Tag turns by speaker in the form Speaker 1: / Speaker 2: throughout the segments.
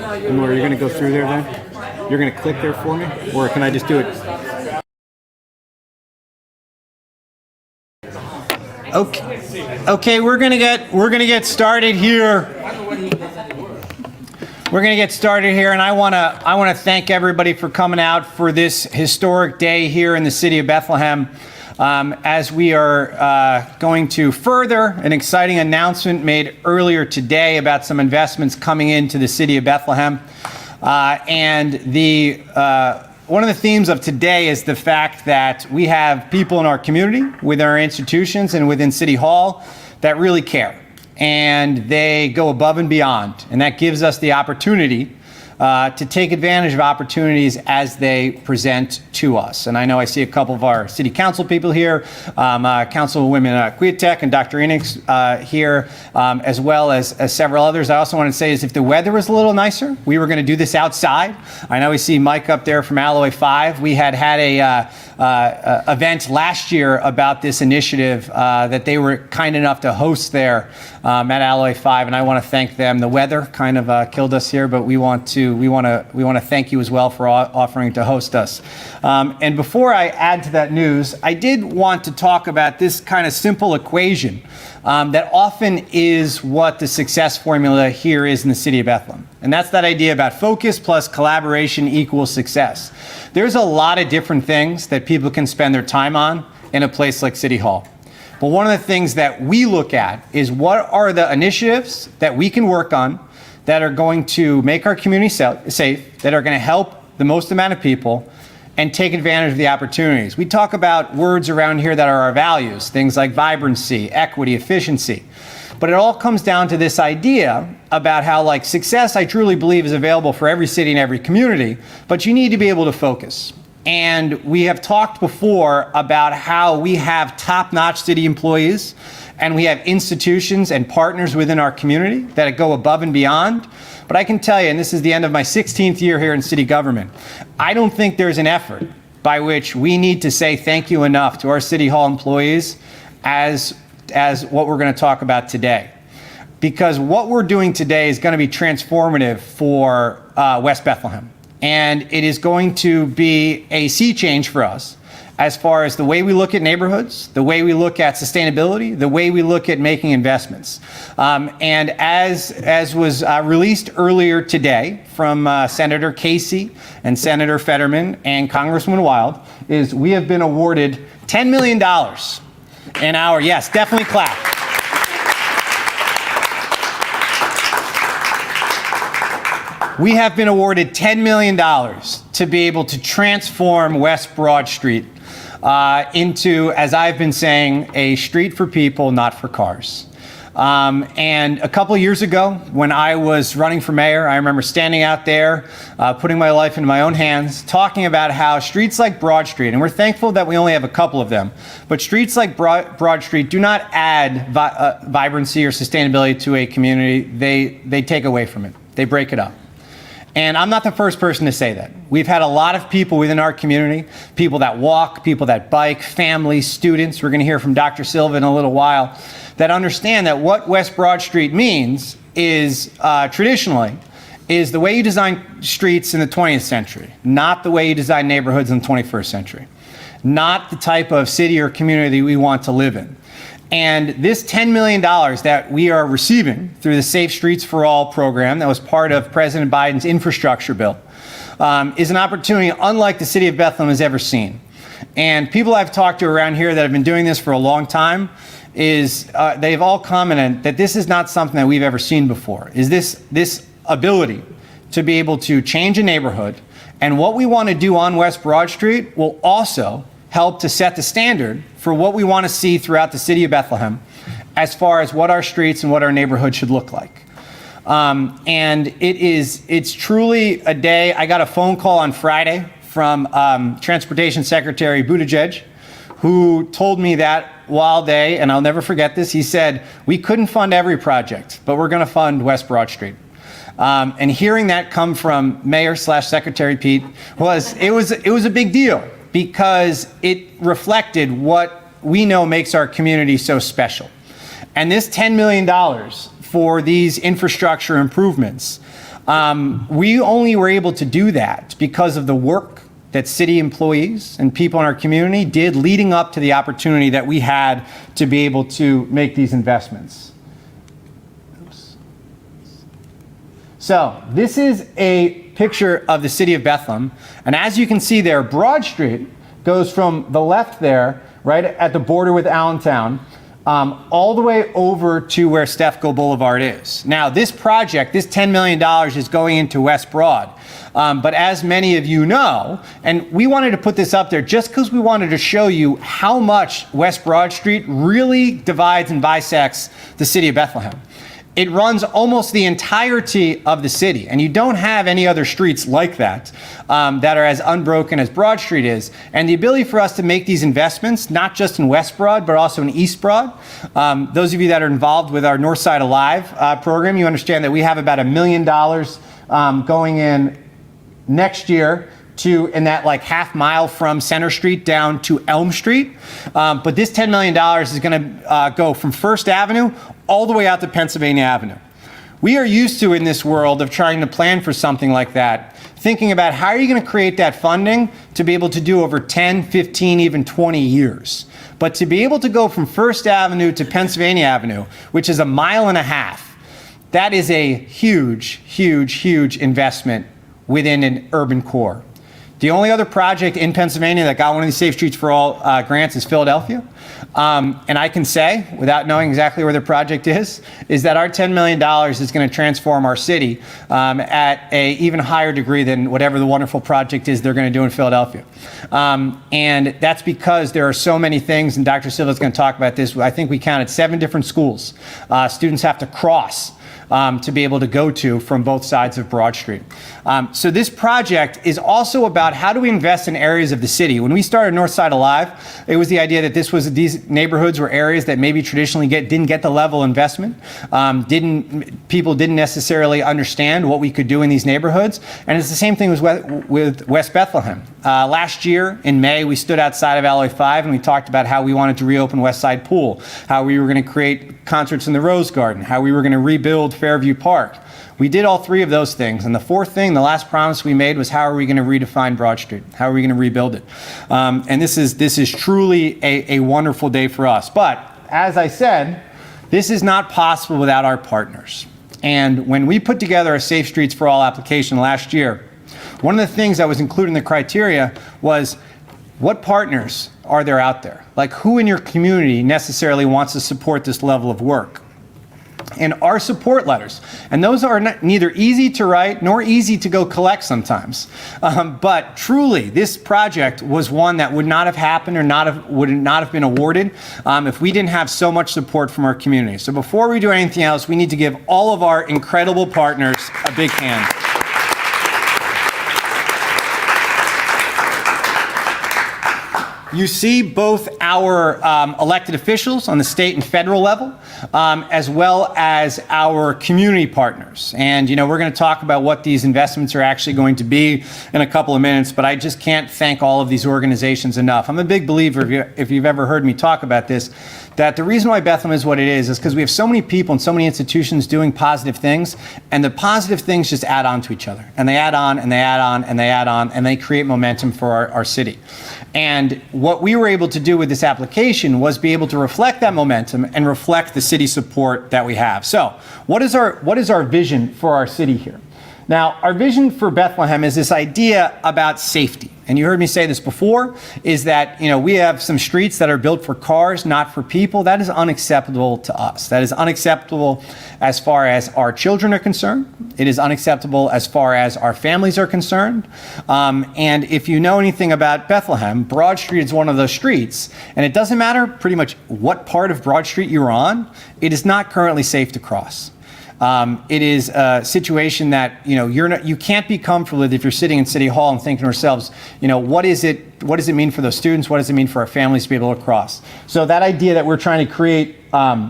Speaker 1: And where you're going to go through there then? You're going to click there for me? Or can I just do it?
Speaker 2: Okay, we're gonna get started here. We're gonna get started here, and I wanna thank everybody for coming out for this historic day here in the city of Bethlehem, as we are going to further an exciting announcement made earlier today about some investments coming into the city of Bethlehem, one of the themes of today is the fact that we have people in our community, within our institutions and within City Hall that really care, and they go above and beyond, and that gives us the opportunity to take advantage of opportunities as they present to us. And I know I see a couple of our city council people here, Councilwoman Kwiatek and Dr. Enix here, as well as several others. I also want to say is if the weather was a little nicer, we were going to do this outside. I know we see Mike up there from Alloy 5. We had a event last year about this initiative that they were kind enough to host there at Alloy 5, and I want to thank them. The weather kind of killed us here, but we want to thank you as well for offering to host us. And before I add to that news, I did want to talk about this kind of simple equation that often is what the success formula here is in the city of Bethlehem. And that's that idea about focus plus collaboration equals success. There's a lot of different things that people can spend their time on in a place like City Hall. But one of the things that we look at is what are the initiatives that we can work on that are going to make our community safe, that are going to help the most amount of people, and take advantage of the opportunities. We talk about words around here that are our values, things like vibrancy, equity, efficiency. But it all comes down to this idea about how, like, success, I truly believe, is available for every city and every community, but you need to be able to focus. And we have talked before about how we have top-notch city employees, and we have institutions and partners within our community that go above and beyond. But I can tell you, and this is the end of my 16th year here in city government, I don't think there's an effort by which we need to say thank you enough to our City Hall employees as what we're going to talk about today. Because what we're doing today is going to be transformative for West Bethlehem. And it is going to be a sea change for us as far as the way we look at neighborhoods, the way we look at sustainability, the way we look at making investments. And as was released earlier today from Senator Casey and Senator Fetterman and Congressman Wild, is we have been awarded $10 million in our, yes, definitely clap. We have been awarded $10 million to be able to transform West Broad Street into, as I've been saying, a street for people, not for cars. And a couple of years ago, when I was running for mayor, I remember standing out there, putting my life into my own hands, talking about how streets like Broad Street, and we're thankful that we only have a couple of them, but streets like Broad Street do not add vibrancy or sustainability to a community. They take away from it. They break it up. And I'm not the first person to say that. We've had a lot of people within our community, people that walk, people that bike, families, students. We're going to hear from Dr. Silva in a little while, that understand that what West Broad Street means is, traditionally, is the way you design streets in the 20th century, not the way you design neighborhoods in the 21st century, not the type of city or community we want to live in. And this $10 million that we are receiving through the Safe Streets for All program that was part of President Biden's infrastructure bill is an opportunity unlike the city of Bethlehem has ever seen. And people I've talked to around here that have been doing this for a long time they've all commented that this is not something that we've ever seen before, is this ability to be able to change a neighborhood. And what we want to do on West Broad Street will also help to set the standard for what we want to see throughout the city of Bethlehem as far as what our streets and what our neighborhood should look like. And it's truly a day. I got a phone call on Friday from Transportation Secretary Buttigieg, who told me that while and I'll never forget this, he said, we couldn't fund every project, but we're going to fund West Broad Street. And hearing that come from Mayor/Secretary Pete was a big deal, because it reflected what we know makes our community so special. And this $10 million for these infrastructure improvements We only were able to do that because of the work that city employees and people in our community did leading up to the opportunity that we had to be able to make these investments. Oops. So this is a picture of the city of Bethlehem. And as you can see there, Broad Street goes from the left there, right at the border with Allentown, all the way over to where Stefco Boulevard is. Now, this project, this $10 million is going into West Broad. But as many of you know, and we wanted to put this up there just because we wanted to show you how much West Broad Street really divides and bisects the city of Bethlehem. It runs almost the entirety of the city, and you don't have any other streets like that that are as unbroken as Broad Street is. And the ability for us to make these investments, not just in West Broad, but also in East Broad. Those of you that are involved with our Northside Alive program, you understand that we have about $1 million going in next year in that like half mile from Center Street down to Elm Street. But this $10 million is going to go from First Avenue all the way out to Pennsylvania Avenue. We are used to, in this world of trying to plan for something like that, thinking about how are you going to create that funding to be able to do over 10, 15, even 20 years. But to be able to go from First Avenue to Pennsylvania Avenue, which is 1.5 miles, that is a huge, huge, huge investment within an urban core. The only other project in Pennsylvania that got one of these Safe Streets for All grants is Philadelphia. And I can say, without knowing exactly where the project is that our $10 million is going to transform our city at an even higher degree than whatever the wonderful project is they're going to do in Philadelphia. And that's because there are so many things, and Dr. Silva is going to talk about this. I think we counted 7 different schools students have to cross to be able to go to from both sides of Broad Street. So this project is also about how do we invest in areas of the city. When we started Northside Alive, it was the idea that these neighborhoods were areas that maybe traditionally didn't get the level of investment. People didn't necessarily understand what we could do in these neighborhoods. And it's the same thing with West Bethlehem. Last year in May, we stood outside of Alloy 5 and we talked about how we wanted to reopen West Side Pool, how we were going to create concerts in the Rose Garden, how we were going to rebuild Fairview Park. We did all 3 of those things. And the 4th thing, the last promise we made was how are we going to redefine Broad Street? How are we going to rebuild it? And this is truly a wonderful day for us. But as I said, this is not possible without our partners. And when we put together a Safe Streets for All application last year, one of the things that was included in the criteria was what partners are there out there? Like who in your community necessarily wants to support this level of work? And our support letters, and those are neither easy to write nor easy to go collect sometimes. But truly, this project was one that would not have happened or would not have been awarded if we didn't have so much support from our community. So before we do anything else, we need to give all of our incredible partners a big hand. You see both our elected officials on the state and federal level, as well as our community partners. And, we're going to talk about what these investments are actually going to be in a couple of minutes, but I just can't thank all of these organizations enough. I'm a big believer, if you've ever heard me talk about this, that the reason why Bethlehem is what it is because we have so many people and so many institutions doing positive things, and the positive things just add on to each other. And they add on, and they add on, and they add on, and they create momentum for our city. And what we were able to do with this application was be able to reflect that momentum and reflect the city support that we have. So what is our vision for our city here? Now, our vision for Bethlehem is this idea about safety. And you heard me say this before, is that, we have some streets that are built for cars, not for people. That is unacceptable to us. That is unacceptable as far as our children are concerned. It is unacceptable as far as our families are concerned. And if you know anything about Bethlehem, Broad Street is one of those streets. And it doesn't matter pretty much what part of Broad Street you're on, it is not currently safe to cross. It is a situation that you can't be comfortable with if you're sitting in City Hall and thinking to ourselves, what does it mean for those students? What does it mean for our families to be able to cross? So that idea that we're trying to create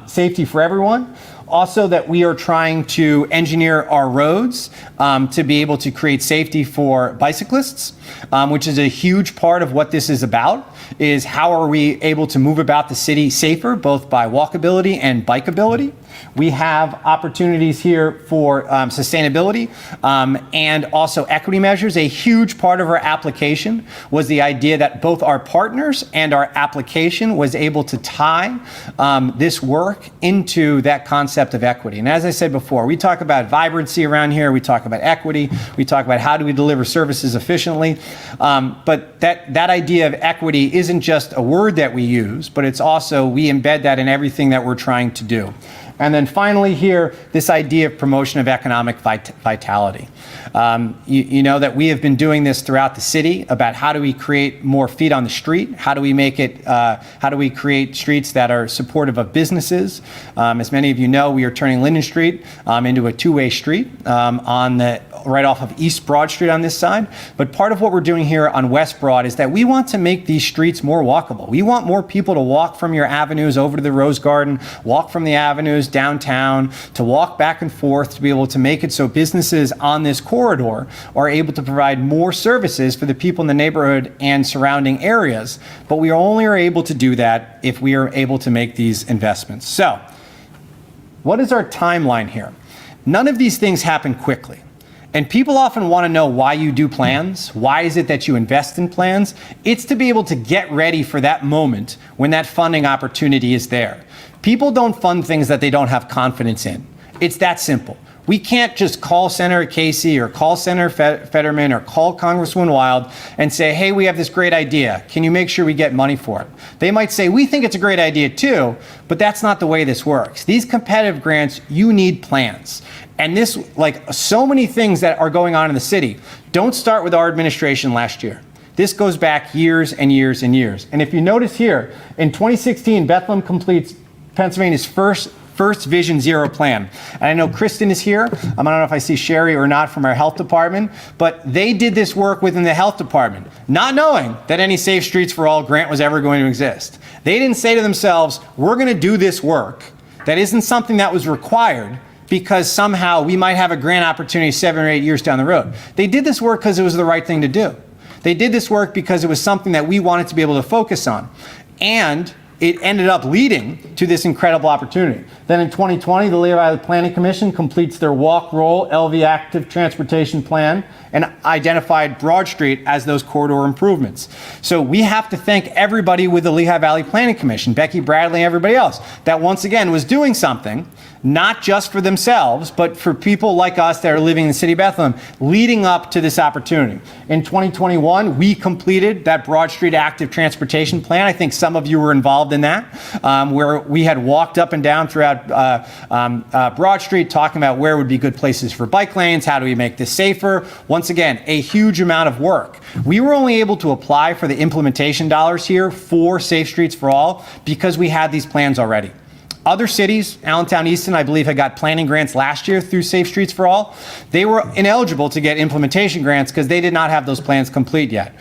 Speaker 2: safety for everyone, also that we are trying to engineer our roads to be able to create safety for bicyclists, which is a huge part of what this is about, is how are we able to move about the city safer, both by walkability and bikeability. We have opportunities here for sustainability and also equity measures. A huge part of our application was the idea that both our partners and our application was able to tie this work into that concept of equity. And as I said before, we talk about vibrancy around here, we talk about equity, we talk about how do we deliver services efficiently, but that idea of equity isn't just a word that we use, but it's also, we embed that in everything that we're trying to do. And then finally here, this idea of promotion of economic vitality. You know that we have been doing this throughout the city about how do we create more feet on the street? How do we make it, how do we create streets that are supportive of businesses? As many of you know, we are turning Linden Street into a two-way street right off of East Broad Street on this side. But part of what we're doing here on West Broad is that we want to make these streets more walkable. We want more people to walk from your avenues over to the Rose Garden, walk from the avenues downtown, to walk back and forth, to be able to make it so businesses on this corridor are able to provide more services for the people in the neighborhood and surrounding areas. But we only are able to do that if we are able to make these investments. So, what is our timeline here? None of these things happen quickly. And people often want to know why you do plans. Why is it that you invest in plans? It's to be able to get ready for that moment when that funding opportunity is there. People don't fund things that they don't have confidence in. It's that simple. We can't just call Senator Casey or call Senator Fetterman or call Congresswoman Wild and say, hey, we have this great idea. Can you make sure we get money for it? They might say, we think it's a great idea too, but that's not the way this works. These competitive grants, you need plans. And this, like so many things that are going on in the city, don't start with our administration last year. This goes back years and years and years. And if you notice here, in 2016, Bethlehem completes Pennsylvania's first Vision Zero plan. And I know Kristen is here. I don't know if I see Sherry or not from our health department, but they did this work within the health department, not knowing that any Safe Streets for All grant was ever going to exist. They didn't say to themselves, we're going to do this work that isn't something that was required because somehow we might have a grant opportunity 7 or 8 years down the road. They did this work because it was the right thing to do. They did this work because it was something that we wanted to be able to focus on. And it ended up leading to this incredible opportunity. Then in 2020, the Lehigh Valley Planning Commission completes their walk, roll, LV active transportation plan and identified Broad Street as those corridor improvements. So we have to thank everybody with the Lehigh Valley Planning Commission, Becky Bradley and everybody else, that once again was doing something, not just for themselves, but for people like us that are living in the city of Bethlehem, leading up to this opportunity. In 2021, we completed that Broad Street active transportation plan. I think some of you were involved in that, where we had walked up and down throughout Broad Street talking about where would be good places for bike lanes, how do we make this safer. Once again, a huge amount of work. We were only able to apply for the implementation dollars here for Safe Streets for All because we had these plans already. Other cities, Allentown, Easton, I believe, had got planning grants last year through Safe Streets for All. They were ineligible to get implementation grants because they did not have those plans complete yet,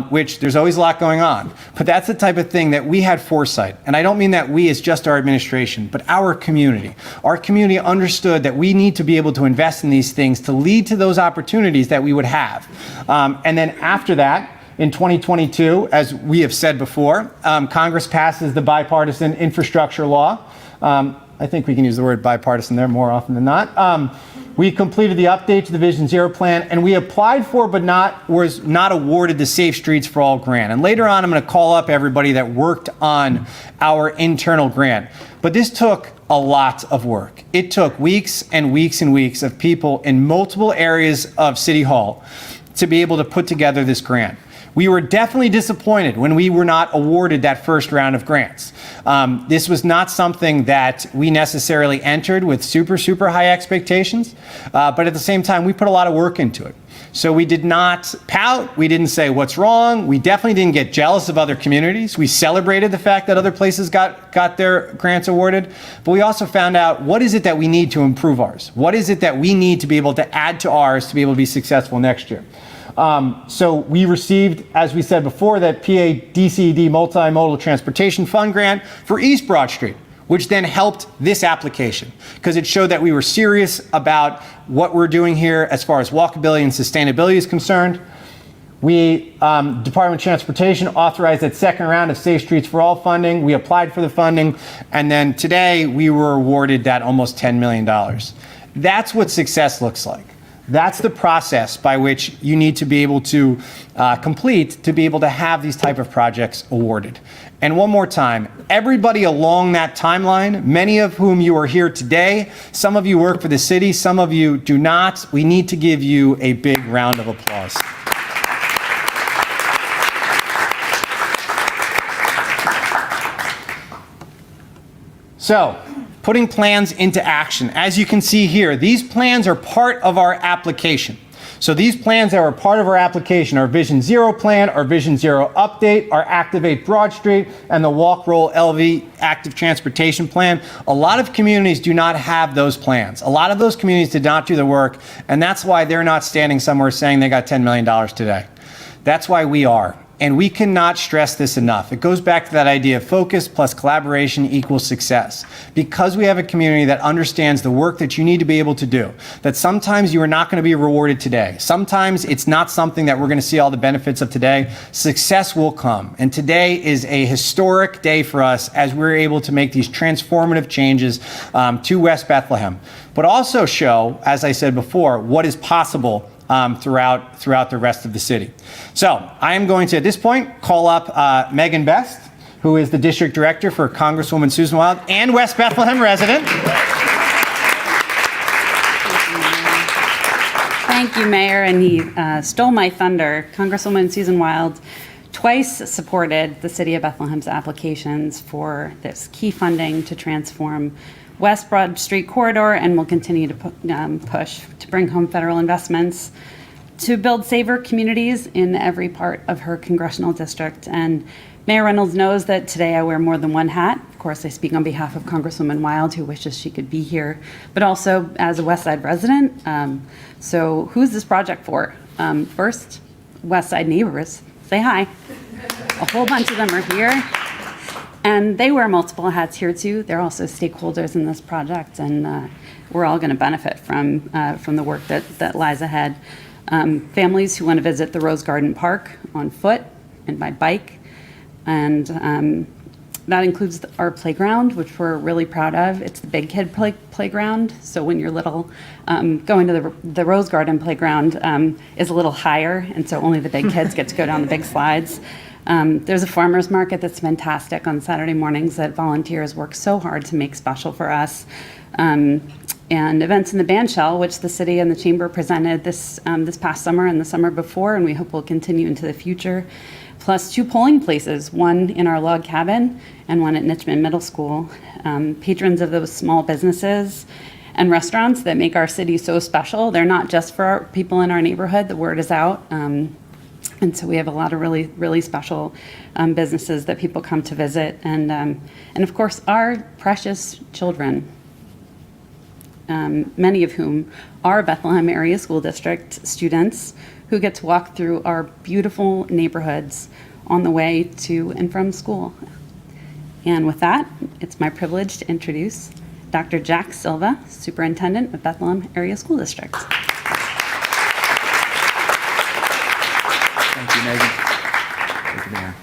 Speaker 2: which there's always a lot going on. But that's the type of thing that we had foresight. And I don't mean that we as just our administration, but our community. Our community understood that we need to be able to invest in these things to lead to those opportunities that we would have. And then after that, in 2022, as we have said before, Congress passes the bipartisan infrastructure law. I think we can use the word bipartisan there more often than not. We completed the update to the Vision Zero plan, and we applied for but was not awarded the Safe Streets for All grant. And later on, I'm going to call up everybody that worked on our internal grant. But this took a lot of work. It took weeks and weeks and weeks of people in multiple areas of City Hall to be able to put together this grant. We were definitely disappointed when we were not awarded that first round of grants. This was not something that we necessarily entered with super high expectations, but at the same time, we put a lot of work into it. So we did not pout, we didn't say what's wrong, we definitely didn't get jealous of other communities. We celebrated the fact that other places got their grants awarded, but we also found out what is it that we need to improve ours? What is it that we need to be able to add to ours to be able to be successful next year? So we received, as we said before, that PA DCD Multimodal Transportation Fund grant for East Broad Street, which then helped this application because it showed that we were serious about what we're doing here as far as walkability and sustainability is concerned. We, Department of Transportation authorized that second round of Safe Streets for All funding. We applied for the funding, and then today we were awarded that almost $10 million. That's what success looks like. That's the process by which you need to be able to complete to be able to have these type of projects awarded. And one more time, everybody along that timeline, many of whom you are here today, some of you work for the city, some of you do not. We need to give you a big round of applause. So, putting plans into action. As you can see here, these plans are part of our application. So these plans that are part of our application, our Vision Zero plan, our Vision Zero update, our Activate Broad Street, and the Walk Roll LV Active Transportation Plan. A lot of communities do not have those plans. A lot of those communities did not do the work, and that's why they're not standing somewhere saying they got $10 million today. That's why we are. And we cannot stress this enough. It goes back to that idea of focus plus collaboration equals success. Because we have a community that understands the work that you need to be able to do, that sometimes you are not going to be rewarded today. Sometimes it's not something that we're going to see all the benefits of today. Success will come. And today is a historic day for us as we're able to make these transformative changes to West Bethlehem. But also show, as I said before, what is possible throughout the rest of the city. So I am going to, at this point, call up Megan Best, who is the district director for Congresswoman Susan Wild and West Bethlehem resident.
Speaker 3: Thank you, Mayor, and he stole my thunder. Congresswoman Susan Wild twice supported the City of Bethlehem's applications for this key funding to transform West Broad Street corridor, and will continue to push to bring home federal investments to build safer communities in every part of her congressional district. And Mayor Reynolds knows that today I wear more than one hat. Of course, I speak on behalf of Congresswoman Wild, who wishes she could be here, but also as a West Side resident. So who's this project for? First, West Side neighbors, say hi. A whole bunch of them are here. And they wear multiple hats here too. They're also stakeholders in this project, and we're all going to benefit from the work that lies ahead. Families who want to visit the Rose Garden Park on foot and by bike, and that includes our playground, which we're really proud of. It's the big kid playground. So when you're little, going to the Rose Garden playground is a little higher, and so only the big kids get to go down the big slides. There's a farmer's market that's fantastic on Saturday mornings that volunteers work so hard to make special for us. And events in the band shell, which the city and the chamber presented this past summer and the summer before, and we hope will continue into the future. Plus 2 polling places, one in our log cabin and one at Nitchman Middle School. Patrons of those small businesses and restaurants that make our city so special. They're not just for our people in our neighborhood. The word is out. And so we have a lot of really, really special businesses that people come to visit. And of course, our precious children, many of whom are Bethlehem Area School District students who get to walk through our beautiful neighborhoods on the way to and from school. And with that, it's my privilege to introduce Dr. Jack Silva, Superintendent of Bethlehem Area School District.
Speaker 1: Thank you, Megan. Thank you, Mayor.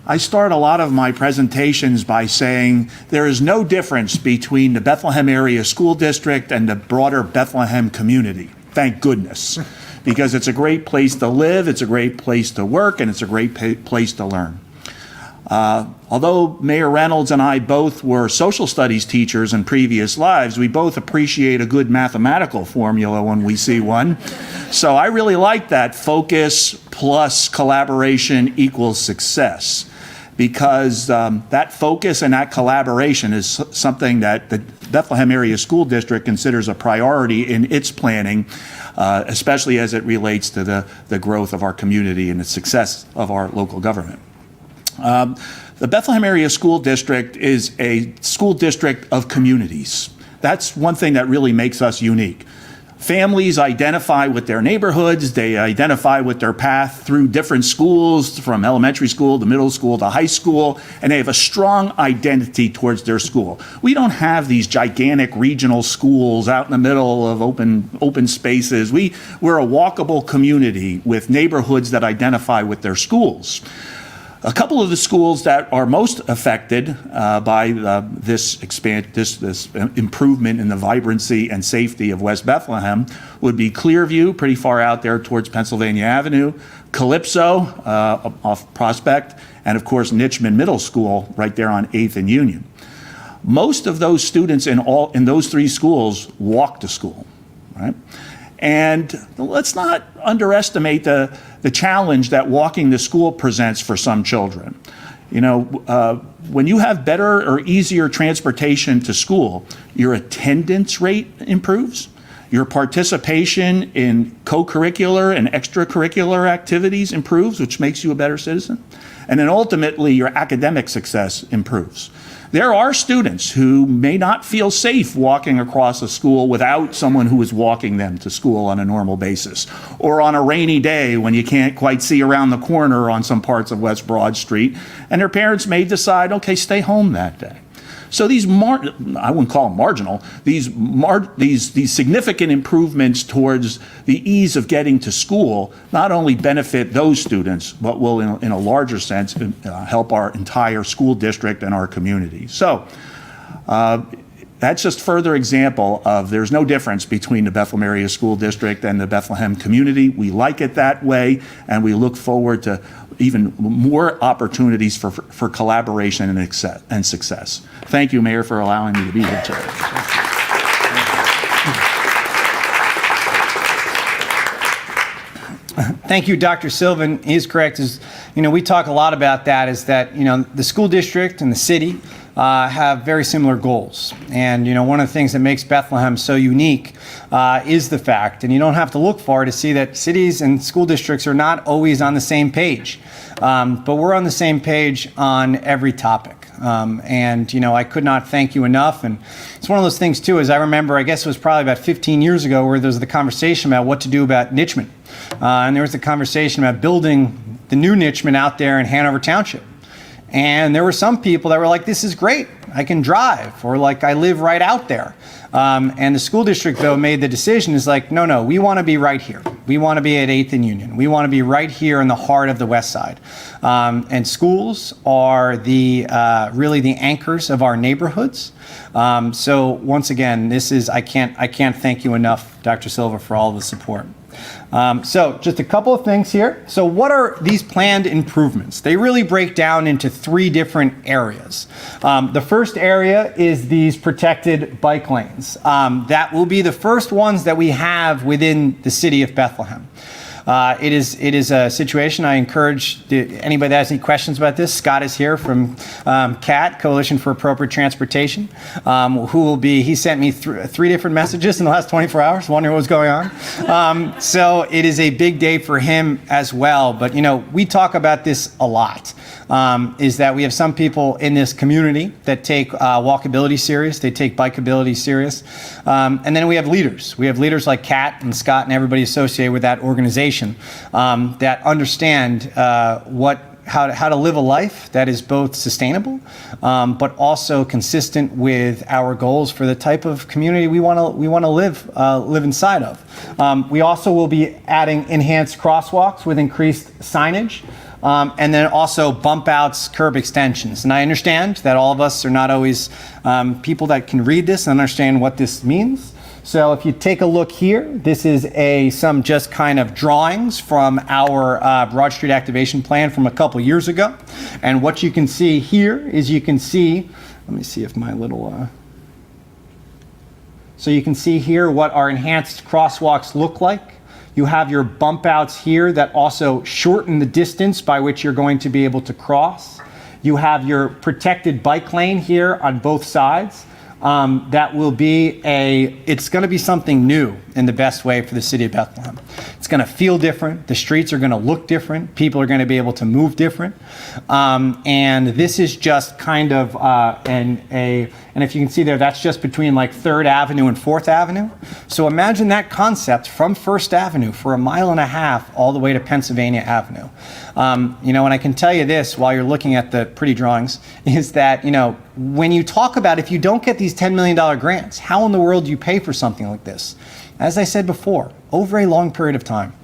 Speaker 4: I start a lot of my presentations by saying there is no difference between the Bethlehem Area School District and the broader Bethlehem community. Thank goodness. Because it's a great place to live, it's a great place to work, and it's a great place to learn. Although Mayor Reynolds and I both were social studies teachers in previous lives, we both appreciate a good mathematical formula when we see one. So I really like that focus plus collaboration equals success, because that focus and that collaboration is something that the Bethlehem Area School District considers a priority in its planning, especially as it relates to the growth of our community and the success of our local government. The Bethlehem Area School District is a school district of communities. That's one thing that really makes us unique. Families identify with their neighborhoods, they identify with their path through different schools, from elementary school to middle school to high school, and they have a strong identity towards their school. We don't have these gigantic regional schools out in the middle of open spaces. We're a walkable community with neighborhoods that identify with their schools. A couple of the schools that are most affected by this improvement in the vibrancy and safety of West Bethlehem would be Clearview, pretty far out there towards Pennsylvania Avenue, Calypso off Prospect, and of course Nichman Middle School right there on 8th and Union. Most of those students in those three schools walk to school, right? And let's not underestimate the challenge that walking to school presents for some children. You know, when you have better or easier transportation to school, your attendance rate improves, your participation in co-curricular and extracurricular activities improves, which makes you a better citizen, and then ultimately your academic success improves. There are students who may not feel safe walking across a school without someone who is walking them to school on a normal basis, or on a rainy day when you can't quite see around the corner on some parts of West Broad Street, and their parents may decide, okay, stay home that day. So these, I wouldn't call them marginal, these significant improvements towards the ease of getting to school not only benefit those students, but will in a larger sense help our entire school district and our community. So that's just further example of there's no difference between the Bethlehem Area School District and the Bethlehem community. We like it that way, and we look forward to even more opportunities for collaboration and success. Thank you, Mayor, for allowing me to be here today.
Speaker 2: Thank you, Dr. Sylvan. He is correct. We talk a lot about that, is that, the school district and the city have very similar goals. And, one of the things that makes Bethlehem so unique is the fact, and you don't have to look far to see that cities and school districts are not always on the same page. But we're on the same page on every topic. I could not thank you enough. And it's one of those things, too, as I remember, I guess it was probably about 15 years ago, where there was the conversation about what to do about Nichman. And there was the conversation about building the new Nichman out there in Hanover Township. And there were some people that were like, this is great, I can drive, or like, I live right out there. And the school district, though, made the decision, is like, no, we want to be right here. We want to be at 8th and Union. We want to be right here in the heart of the West Side. And schools are really the anchors of our neighborhoods. So once again, I can't thank you enough, Dr. Silva, for all the support. So just a couple of things here. So what are these planned improvements? They really break down into three different areas. The first area is these protected bike lanes. That will be the first ones that we have within the city of Bethlehem. It is a situation I encourage anybody that has any questions about this. Scott is here from CAT, Coalition for Appropriate Transportation, he sent me three different messages in the last 24 hours, wondering what was going on. So it is a big day for him as well. But, we talk about this a lot, is that we have some people in this community that take walkability serious, they take bikeability serious. And then we have leaders. We have leaders like Kat and Scott and everybody associated with that organization that understand how to live a life that is both sustainable, but also consistent with our goals for the type of community we want to live inside of. We also will be adding enhanced crosswalks with increased signage. And then also bump outs, curb extensions. And I understand that all of us are not always people that can read this and understand what this means. So if you take a look here, this is some just kind of drawings from our Broad Street activation plan from a couple years ago. And what you can see here is let me see if my little, so you can see here what our enhanced crosswalks look like. You have your bump outs here that also shorten the distance by which you're going to be able to cross. You have your protected bike lane here on both sides. That will be it's going to be something new in the best way for the city of Bethlehem. It's going to feel different. The streets are going to look different. People are going to be able to move different. And this is just kind of and if you can see there, that's just between like 3rd Avenue and 4th Avenue. So imagine that concept from 1st Avenue for a mile and a half all the way to Pennsylvania Avenue. And I can tell you this while you're looking at the pretty drawings, is that, when you talk about if you don't get these $10 million grants, how in the world do you pay for something like this? As I said before, over a long period of time.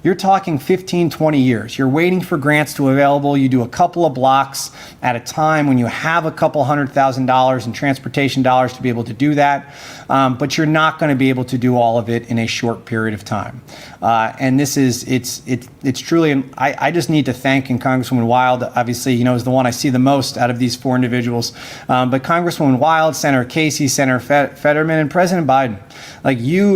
Speaker 2: You're talking 15, 20 years. You're waiting for grants to available. You do a couple of blocks at a time when you have a couple $100,000 in transportation dollars to be able to do that. But you're not going to be able to do all of it in a short period of time. And this is, it's truly, and I just need to thank, and Congresswoman Wild, obviously, is the one I see the most out of these 4 individuals. But Congresswoman Wild, Senator Casey, Senator Fetterman, and President Biden.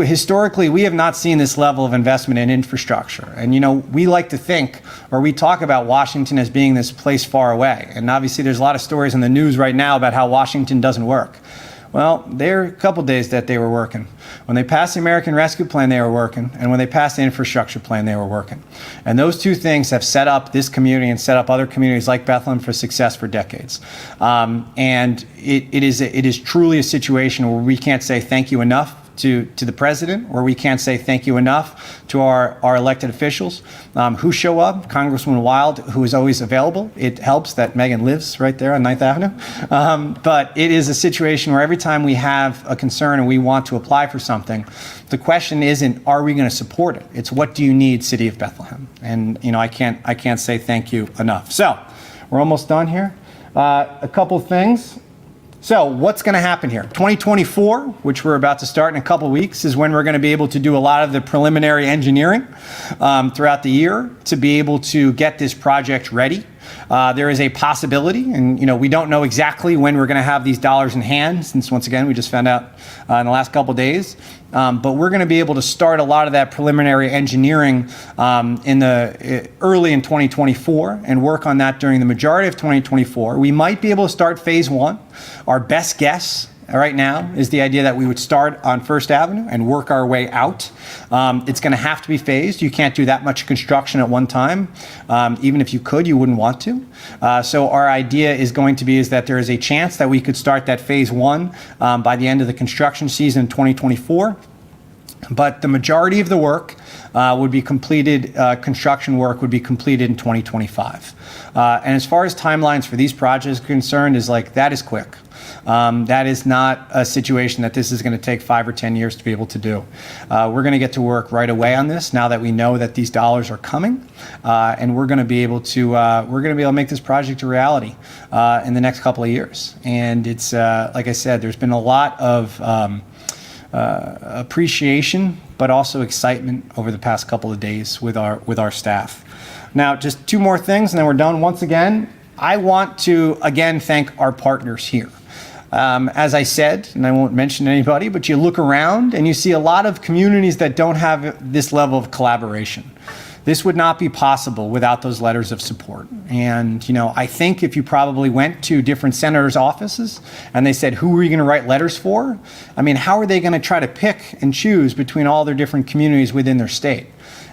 Speaker 2: Historically, we have not seen this level of investment in infrastructure. And, we like to think, or we talk about Washington as being this place far away. And obviously, there's a lot of stories in the news right now about how Washington doesn't work. Well, there are a couple days that they were working. When they passed the American Rescue Plan, they were working. And when they passed the infrastructure plan, they were working. And those 2 things have set up this community and set up other communities like Bethlehem for success for decades. And it is truly a situation where we can't say thank you enough to the president, or we can't say thank you enough to our elected officials who show up. Congresswoman Wild, who is always available. It helps that Megan lives right there on 9th Avenue. But it is a situation where every time we have a concern and we want to apply for something, the question isn't, are we going to support it? It's, what do you need, City of Bethlehem? And I can't say thank you enough. So we're almost done here. A couple things. So what's going to happen here? 2024, which we're about to start in a couple weeks, is when we're going to be able to do a lot of the preliminary engineering throughout the year to be able to get this project ready. There is a possibility, and we don't know exactly when we're going to have these dollars in hand, since once again we just found out in the last couple days. But we're going to be able to start a lot of that preliminary engineering early in 2024 and work on that during the majority of 2024. We might be able to start phase 1. Our best guess right now is the idea that we would start on 1st Avenue and work our way out. It's going to have to be phased. You can't do that much construction at one time. Even if you could, you wouldn't want to. So our idea is going to be that there is a chance that we could start that phase 1 by the end of the construction season in 2024. But the majority of the work would be completed, construction work would be completed in 2025. And as far as timelines for these projects are concerned, that is quick. That is not a situation that this is going to take 5 or 10 years to be able to do. We're going to get to work right away on this now that we know that these dollars are coming, and we're going to be able to make this project a reality in the next couple of years. And it's like I said, there's been a lot of appreciation, but also excitement over the past couple of days with our staff. Now, just 2 more things, and then we're done. Once again, I want to again thank our partners here. As I said, and I won't mention anybody, but you look around and you see a lot of communities that don't have this level of collaboration. This would not be possible without those letters of support. And, I think if you probably went to different senators' offices and they said, who are you going to write letters for? How are they going to try to pick and choose between all their different communities within their state?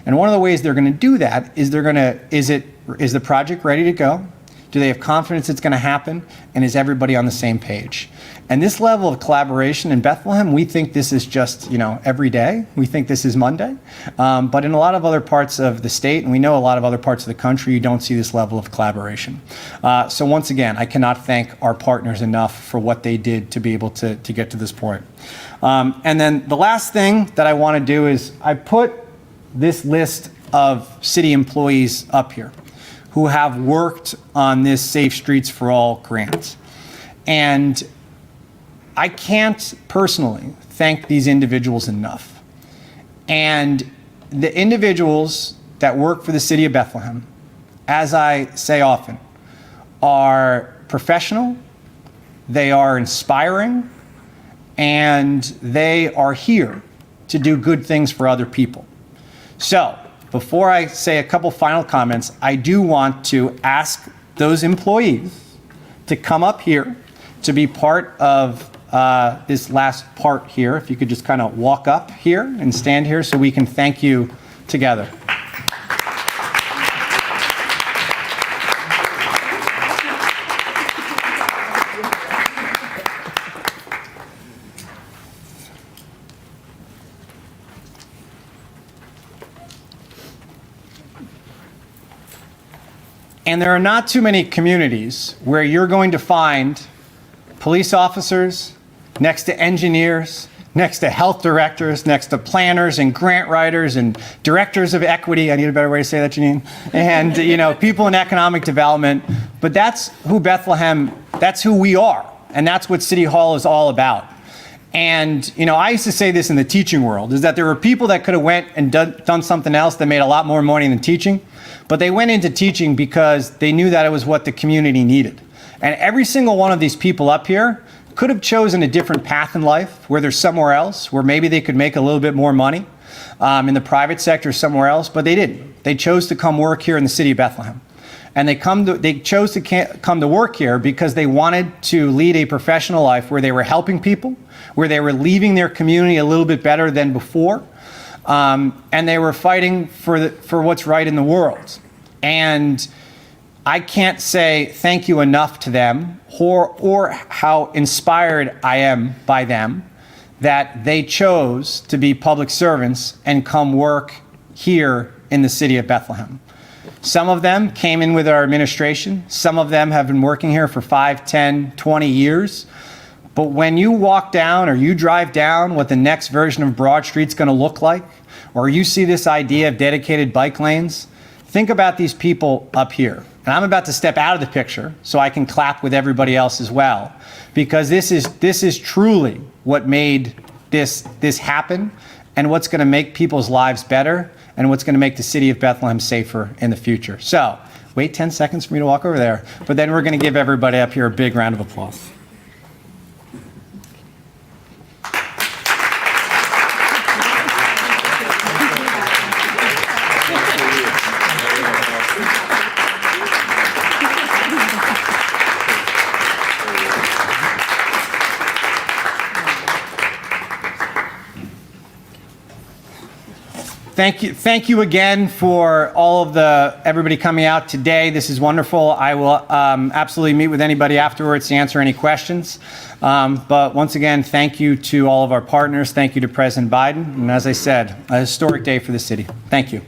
Speaker 2: And one of the ways they're going to do that is is the project ready to go? Do they have confidence it's going to happen? And is everybody on the same page? And this level of collaboration in Bethlehem, we think this is just, every day. We think this is Monday. But in a lot of other parts of the state, and we know a lot of other parts of the country, you don't see this level of collaboration. So once again, I cannot thank our partners enough for what they did to be able to get to this point. And then the last thing that I want to do is I put this list of city employees up here who have worked on this Safe Streets for All grant. And I can't personally thank these individuals enough. And the individuals that work for the city of Bethlehem, as I say often, are professional, they are inspiring, and they are here to do good things for other people. So, before I say a couple final comments, I do want to ask those employees to come up here to be part of this last part here. If you could just kind of walk up here and stand here so we can thank you together. And there are not too many communities where you're going to find police officers next to engineers, next to health directors, next to planners and grant writers and directors of equity. I need a better way to say that, Janine. And, people in economic development. But that's who Bethlehem, that's who we are. And that's what City Hall is all about. And, I used to say this in the teaching world, is that there were people that could have went and done something else that made a lot more money than teaching. But they went into teaching because they knew that it was what the community needed. And every single one of these people up here could have chosen a different path in life, where they're somewhere else, where maybe they could make a little bit more money in the private sector somewhere else, but they didn't. They chose to come work here in the city of Bethlehem. And they chose to come to work here because they wanted to lead a professional life where they were helping people, where they were leaving their community a little bit better than before, and they were fighting for what's right in the world. And I can't say thank you enough to them, or how inspired I am by them that they chose to be public servants and come work here in the city of Bethlehem. Some of them came in with our administration. Some of them have been working here for 5, 10, 20 years. But when you walk down or you drive down what the next version of Broad Street's going to look like, or you see this idea of dedicated bike lanes, think about these people up here. And I'm about to step out of the picture so I can clap with everybody else as well, because this is truly what made this happen, and what's going to make people's lives better, and what's going to make the city of Bethlehem safer in the future. So wait 10 seconds for me to walk over there, but then we're going to give everybody up here a big round of applause. Thank you again for all of everybody coming out today. This is wonderful. I will absolutely meet with anybody afterwards to answer any questions. But once again, thank you to all of our partners. Thank you to President Biden. And as I said, a historic day for the city. Thank you.